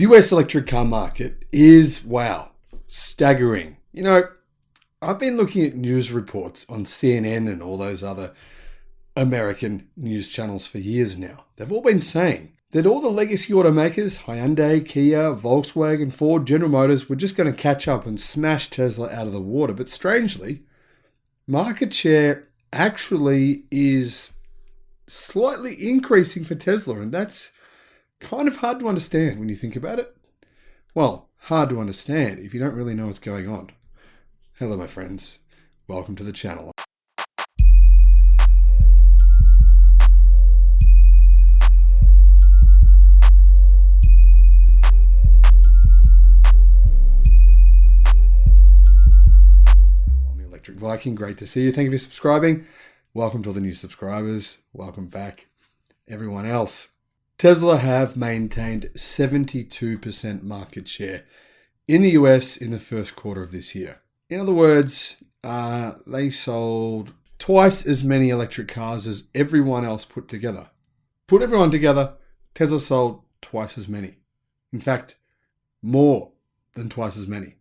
The US electric car market is, wow, staggering. I've been looking at news reports on CNN and all those other American news channels for years now. They've all been saying that all the legacy automakers, Hyundai, Kia, Volkswagen, Ford, General Motors, were just going to catch up and smash Tesla out of the water. But strangely, market share actually is slightly increasing for Tesla, and that's kind of hard to understand when you think about it. Well, hard to understand if you don't really know what's going on. Hello, my friends. Welcome to the channel. I'm the Electric Viking. Great to see you. Thank you for subscribing. Welcome to all the new subscribers. Welcome back, everyone else. Tesla have maintained 72% market share in the US in the first quarter of this year. In other words, they sold twice as many electric cars as everyone else put together. Put everyone together, Tesla sold twice as many. In fact, more than twice as many.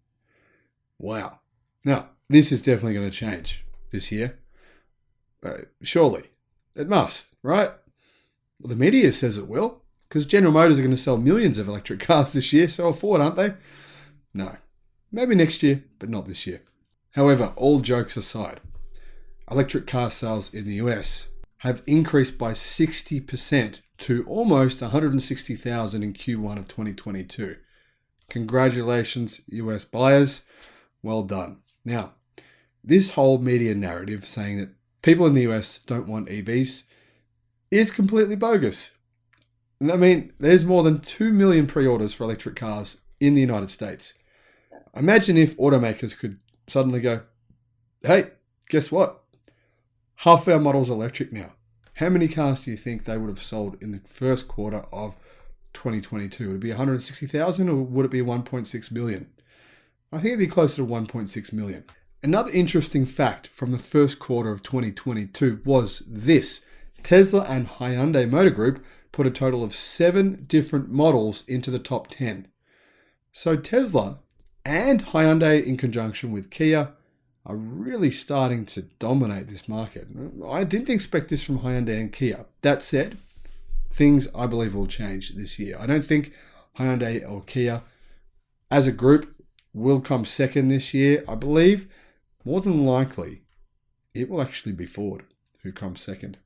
Wow. Now, this is definitely going to change this year. Surely. It must, right? Well, the media says it will, because General Motors are going to sell millions of electric cars this year, so Ford, aren't they? No. Maybe next year, but not this year. However, all jokes aside, electric car sales in the US have increased by 60% to almost 160,000 in Q1 of 2022. Congratulations, US buyers. Well done. Now, this whole media narrative saying that people in the US don't want EVs is completely bogus. I mean, there's more than 2 million pre-orders for electric cars in the United States. Imagine if automakers could suddenly go, hey, guess what? Half our models are electric now. How many cars do you think they would have sold in the first quarter of 2022? Would it be 160,000 or would it be 1.6 million? I think it'd be closer to 1.6 million. Another interesting fact from the first quarter of 2022 was this. Tesla and Hyundai Motor Group put a total of 7 different models into the top 10. So Tesla and Hyundai in conjunction with Kia are really starting to dominate this market. I didn't expect this from Hyundai and Kia. That said, things I believe will change this year. I don't think Hyundai or Kia as a group will come second this year. I believe more than likely it will actually be Ford who comes second.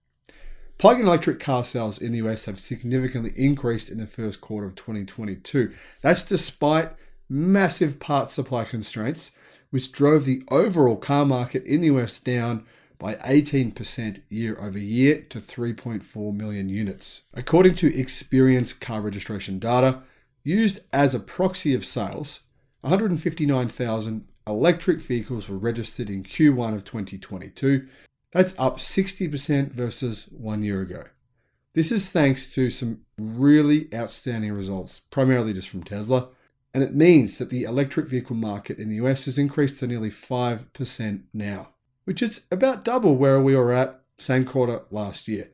Plug-in electric car sales in the US have significantly increased in the first quarter of 2022. That's despite massive part supply constraints, which drove the overall car market in the US down by 18% year over year to 3.4 million units. According to Experience car registration data, used as a proxy of sales, 159,000 electric vehicles were registered in Q1 of 2022. That's up 60% versus 1 year ago. This is thanks to some really outstanding results, primarily just from Tesla. And it means that the electric vehicle market in the US has increased to nearly 5% now, which is about double where we were at same quarter last year.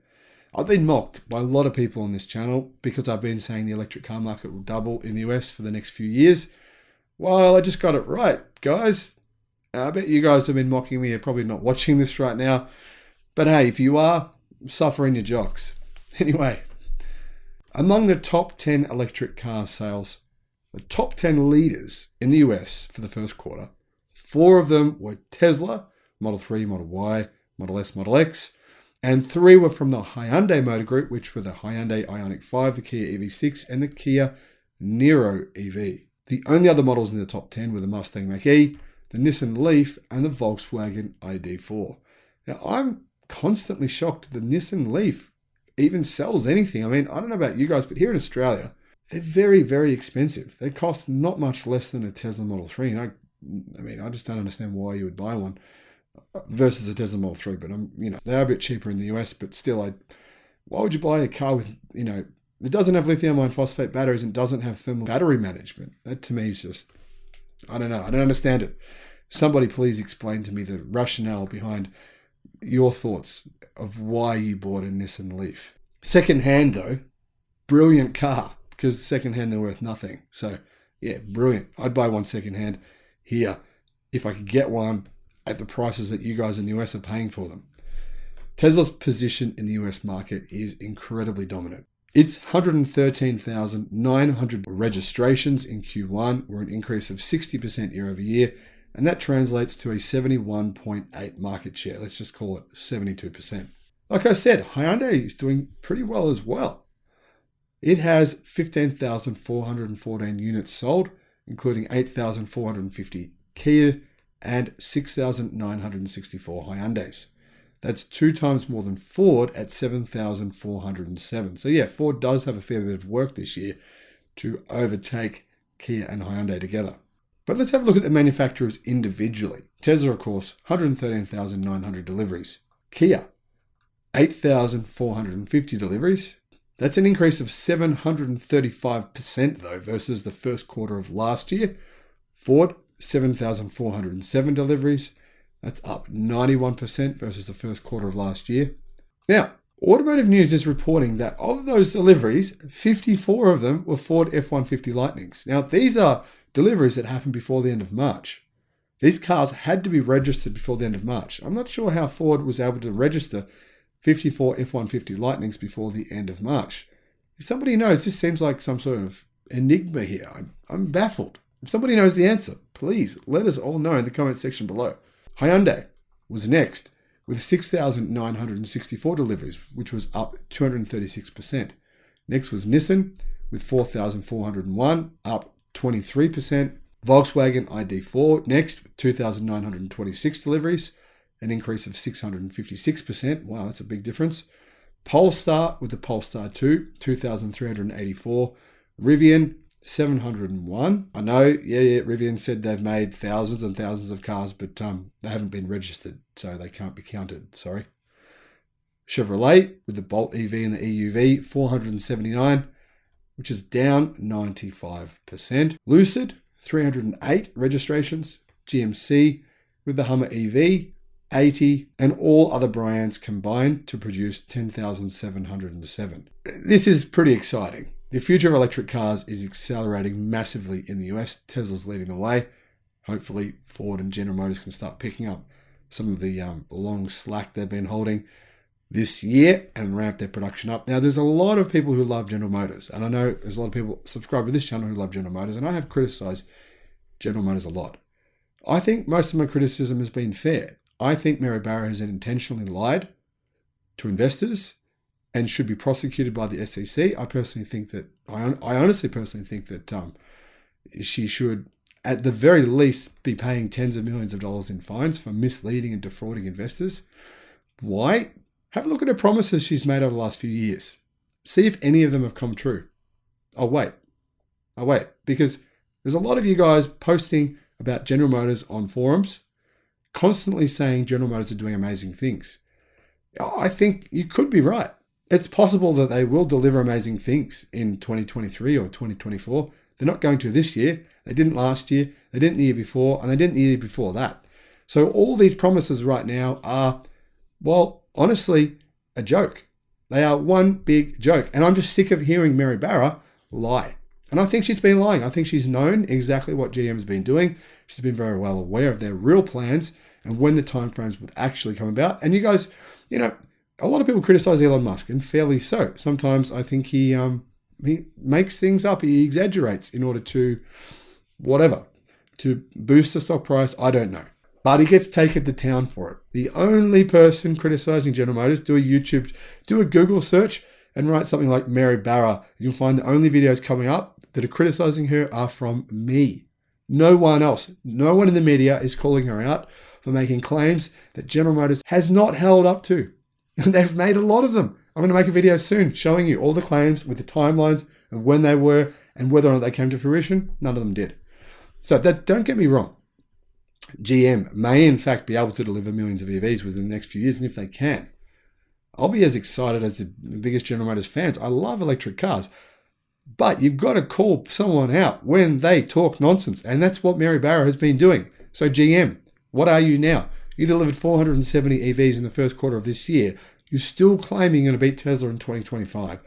I've been mocked by a lot of people on this channel because I've been saying the electric car market will double in the US for the next few years. Well, I just got it right, guys. I bet you guys have been mocking me. You're probably not watching this right now. But hey, if you are, suffer in your jocks. Anyway, among the top 10 electric car sales, the top 10 leaders in the US for the first quarter, 4 of them were Tesla, Model 3, Model Y, Model S, Model X, and 3 were from the Hyundai Motor Group, which were the Hyundai Ioniq 5, the Kia EV6, and the Kia Niro EV. The only other models in the top 10 were the Mustang Mach-E, the Nissan Leaf, and the Volkswagen ID4. Now, I'm constantly shocked the Nissan Leaf even sells anything. I mean, I don't know about you guys, but here in Australia, they're very, very expensive. They cost not much less than a Tesla Model 3. And I just don't understand why you would buy one versus a Tesla Model 3. But, they are a bit cheaper in the US, but still, why would you buy a car with, it doesn't have lithium iron phosphate batteries and doesn't have thermal battery management? That to me is just, I don't know. I don't understand it. Somebody please explain to me the rationale behind your thoughts of why you bought a Nissan Leaf. Second hand though, brilliant car. because secondhand they're worth nothing. So yeah, brilliant. I'd buy one secondhand here if I could get one at the prices that you guys in the US are paying for them. Tesla's position in the US market is incredibly dominant. Its 113,900 registrations in Q1 were an increase of 60% year over year, and that translates to a 71.8 market share. Let's just call it 72%. Like I said, Hyundai is doing pretty well as well. It has 15,414 units sold, including 8,450 Kia and 6,964 Hyundais. That's 2 times more than Ford at 7,407. So yeah, Ford does have a fair bit of work this year to overtake Kia and Hyundai together. But let's have a look at the manufacturers individually. Tesla, of course, 113,900 deliveries. Kia, 8,450 deliveries. That's an increase of 735% though versus the first quarter of last year. Ford, 7,407 deliveries. That's up 91% versus the first quarter of last year. Now, Automotive News is reporting that of those deliveries, 54 of them were Ford F-150 Lightnings. Now, these are deliveries that happened before the end of March. These cars had to be registered before the end of March. I'm not sure how Ford was able to register 54 F-150 Lightnings before the end of March. If somebody knows, this seems like some sort of enigma here. I'm baffled. If somebody knows the answer, please let us all know in the comment section below. Hyundai was next with 6,964 deliveries, which was up 236%. Next was Nissan with 4,401, up 23%. Volkswagen ID4 next, 2,926 deliveries, an increase of 656%. Wow, that's a big difference. Polestar with the Polestar 2, 2,384. Rivian, 701. I know, Rivian said they've made thousands and thousands of cars, but they haven't been registered, so they can't be counted, sorry. Chevrolet with the Bolt EV and the EUV, 479, which is down 95%. Lucid, 308 registrations. GMC with the Hummer EV, 80, and all other brands combined to produce 10,707. This is pretty exciting. The future of electric cars is accelerating massively in the US. Tesla's leading the way. Hopefully, Ford and General Motors can start picking up some of the long slack they've been holding this year and ramp their production up. Now, there's a lot of people who love General Motors, and I know there's a lot of people subscribe to this channel who love General Motors, and I have criticized General Motors a lot. I think most of my criticism has been fair. I think Mary Barra has intentionally lied to investors and should be prosecuted by the SEC. I honestly personally think that she should, at the very least, be paying tens of millions of dollars in fines for misleading and defrauding investors. Why? Have a look at her promises she's made over the last few years. See if any of them have come true. I'll wait, because there's a lot of you guys posting about General Motors on forums, constantly saying General Motors are doing amazing things. I think you could be right. It's possible that they will deliver amazing things in 2023 or 2024. They're not going to this year. They didn't last year. They didn't the year before, and they didn't the year before that. So all these promises right now are, well, honestly, a joke. They are one big joke. And I'm just sick of hearing Mary Barra lie. And I think she's been lying. I think she's known exactly what GM has been doing. She's been very well aware of their real plans and when the timeframes would actually come about. And you guys, a lot of people criticize Elon Musk, and fairly so. Sometimes I think he makes things up. He exaggerates in order to to boost the stock price. I don't know. But he gets taken to town for it. The only person criticizing General Motors, do a Google search and write something like Mary Barra. You'll find the only videos coming up that are criticizing her are from me. No one else. No one in the media is calling her out for making claims that General Motors has not held up to. They've made a lot of them. I'm going to make a video soon showing you all the claims with the timelines of when they were and whether or not they came to fruition. None of them did. So don't get me wrong. GM may in fact be able to deliver millions of EVs within the next few years, and if they can, I'll be as excited as the biggest General Motors fans. I love electric cars, but you've got to call someone out when they talk nonsense, and that's what Mary Barra has been doing. So GM, what are you now? You delivered 470 EVs in the first quarter of this year. You're still claiming you're going to beat Tesla in 2025.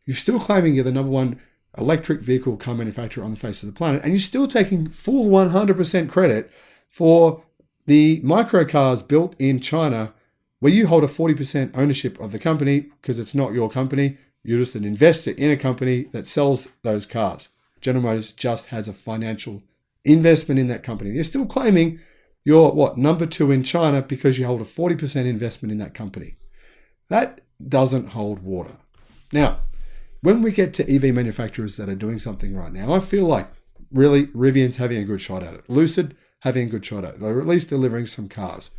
You're still claiming you're the number one electric vehicle car manufacturer on the face of the planet, and you're still taking full 100% credit for the microcars built in China, where you hold a 40% ownership of the company because it's not your company. You're just an investor in a company that sells those cars. General Motors just has a financial investment in that company. They're still claiming you're number 2 in China because you hold a 40% investment in that company. That doesn't hold water. Now, when we get to EV manufacturers that are doing something right now, I feel like really Rivian's having a good shot at it. Lucid having a good shot at it. They're at least delivering some cars.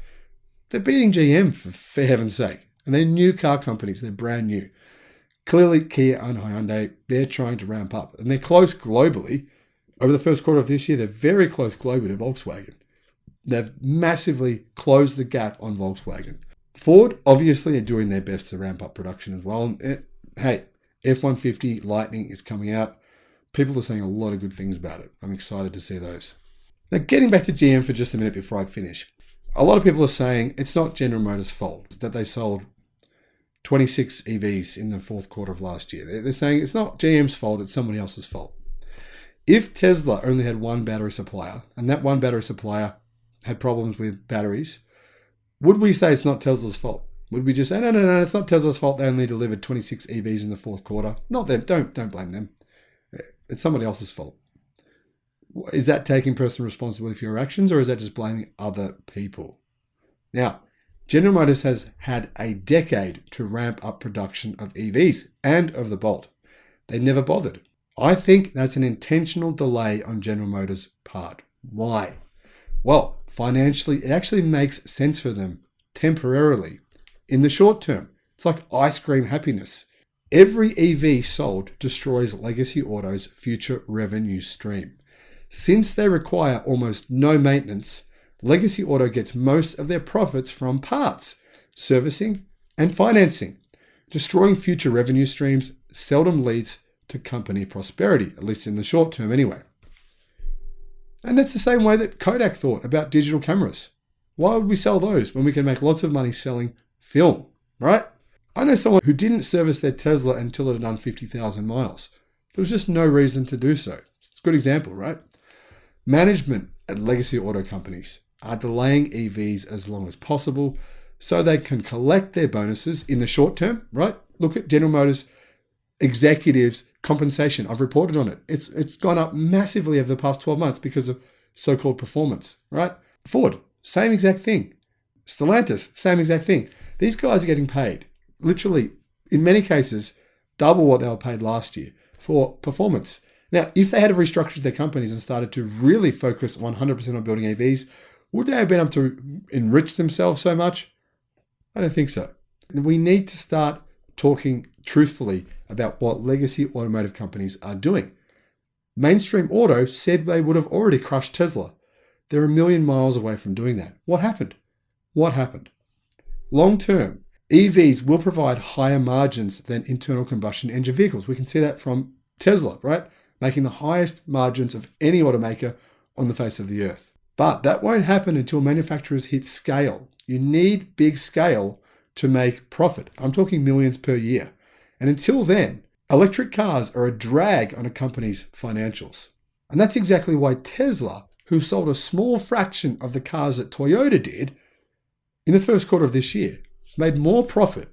They're beating GM for heaven's sake. And they're new car companies. They're brand new. Clearly, Kia and Hyundai, they're trying to ramp up. And they're close globally. Over the first quarter of this year, they're very close globally to Volkswagen. They've massively closed the gap on Volkswagen. Ford, obviously, are doing their best to ramp up production as well. And hey, F-150 Lightning is coming out. People are saying a lot of good things about it. I'm excited to see those. Now, getting back to GM for just a minute before I finish. A lot of people are saying it's not General Motors' fault that they sold 26 EVs in the fourth quarter of last year. They're saying it's not GM's fault, it's somebody else's fault. If Tesla only had one battery supplier, and that one battery supplier had problems with batteries, would we say it's not Tesla's fault? Would we just say, no, it's not Tesla's fault, they only delivered 26 EVs in the fourth quarter? Not them, don't blame them. It's somebody else's fault. Is that taking personal responsibility for your actions, or is that just blaming other people? Now, General Motors has had a decade to ramp up production of EVs and of the Bolt. They never bothered. I think that's an intentional delay on General Motors' part. Why? Well, financially, it actually makes sense for them temporarily. In the short term, it's like ice cream happiness. Every EV sold destroys Legacy Auto's future revenue stream. Since they require almost no maintenance, Legacy Auto gets most of their profits from parts, servicing, and financing. Destroying future revenue streams seldom leads to company prosperity, at least in the short term anyway. And that's the same way that Kodak thought about digital cameras. Why would we sell those when we can make lots of money selling film, right? I know someone who didn't service their Tesla until it had done 50,000 miles. There was just no reason to do so. It's a good example, right? Management at legacy auto companies are delaying EVs as long as possible so they can collect their bonuses in the short term, right? Look at General Motors executives' compensation. I've reported on it. It's gone up massively over the past 12 months because of so-called performance, right? Ford, same exact thing. Stellantis, same exact thing. These guys are getting paid, literally, in many cases, double what they were paid last year for performance. Now, if they had restructured their companies and started to really focus 100% on building EVs, would they have been able to enrich themselves so much? I don't think so. We need to start talking truthfully about what legacy automotive companies are doing. Mainstream Auto said they would have already crushed Tesla. They're a million miles away from doing that. What happened? What happened? Long term, EVs will provide higher margins than internal combustion engine vehicles. We can see that from Tesla, right? Making the highest margins of any automaker on the face of the earth. But that won't happen until manufacturers hit scale. You need big scale to make profit. I'm talking millions per year. And until then, electric cars are a drag on a company's financials. And that's exactly why Tesla, who sold a small fraction of the cars that Toyota did in the first quarter of this year, made more profit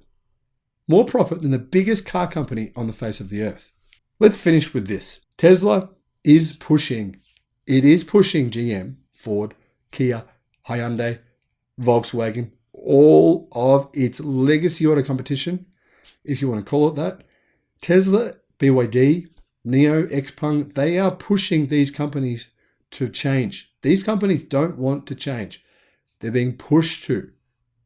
than the biggest car company on the face of the earth. Let's finish with this. Tesla is pushing GM, Ford, Kia, Hyundai, Volkswagen, all of its legacy auto competition, if you want to call it that. Tesla, BYD, NIO, XPeng, they are pushing these companies to change. These companies don't want to change. They're being pushed to.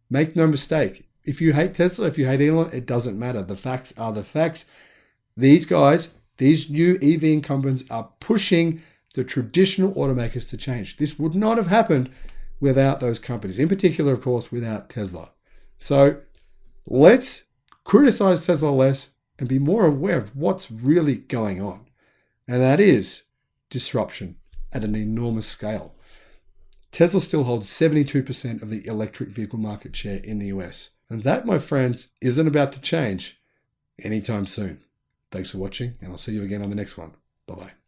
Make no mistake. If you hate Tesla, if you hate Elon, it doesn't matter. The facts are the facts. These guys, these new EV incumbents are pushing the traditional automakers to change. This would not have happened without those companies, in particular, of course, without Tesla. So let's criticize Tesla less and be more aware of what's really going on. And that is disruption at an enormous scale. Tesla still holds 72% of the electric vehicle market share in the US. And that, my friends, isn't about to change anytime soon. Thanks for watching, and I'll see you again on the next one. Bye-bye.